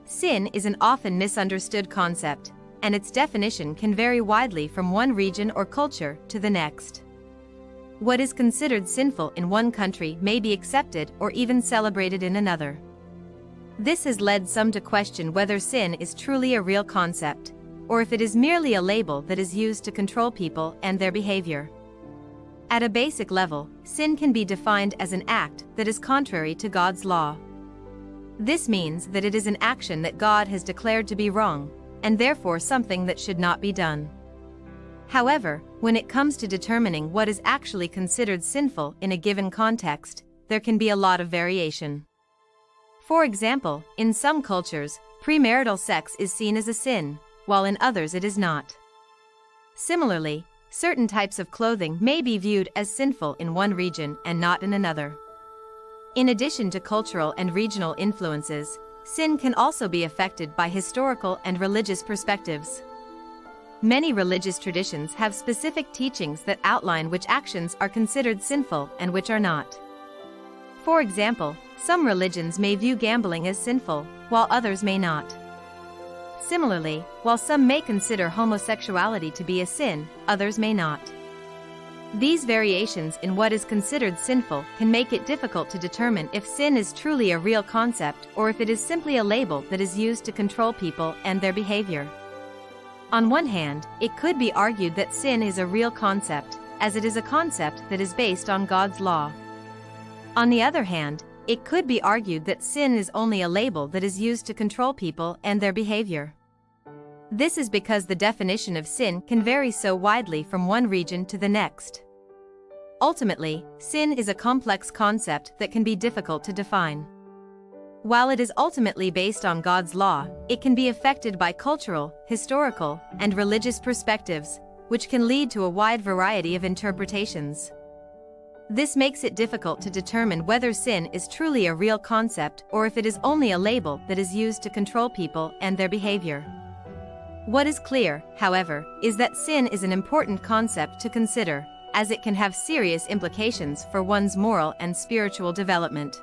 Sin is an often misunderstood concept, and its definition can vary widely from one region or culture to the next. What is considered sinful in one country may be accepted or even celebrated in another. This has led some to question whether sin is truly a real concept, or if it is merely a label that is used to control people and their behavior. At a basic level, sin can be defined as an act that is contrary to God's law. This means that it is an action that God has declared to be wrong, and therefore something that should not be done. However, when it comes to determining what is actually considered sinful in a given context, there can be a lot of variation. For example, in some cultures, premarital sex is seen as a sin, while in others it is not. Similarly, certain types of clothing may be viewed as sinful in one region and not in another. In addition to cultural and regional influences, sin can also be affected by historical and religious perspectives. Many religious traditions have specific teachings that outline which actions are considered sinful and which are not. For example, some religions may view gambling as sinful, while others may not. Similarly, while some may consider homosexuality to be a sin, others may not. These variations in what is considered sinful can make it difficult to determine if sin is truly a real concept or if it is simply a label that is used to control people and their behavior. On one hand, it could be argued that sin is a real concept, as it is a concept that is based on God's law. On the other hand, it could be argued that sin is only a label that is used to control people and their behavior. This is because the definition of sin can vary so widely from one region to the next. Ultimately, sin is a complex concept that can be difficult to define. While it is ultimately based on God's law, it can be affected by cultural, historical, and religious perspectives, which can lead to a wide variety of interpretations. This makes it difficult to determine whether sin is truly a real concept or if it is only a label that is used to control people and their behavior. What is clear, however, is that sin is an important concept to consider, as it can have serious implications for one's moral and spiritual development.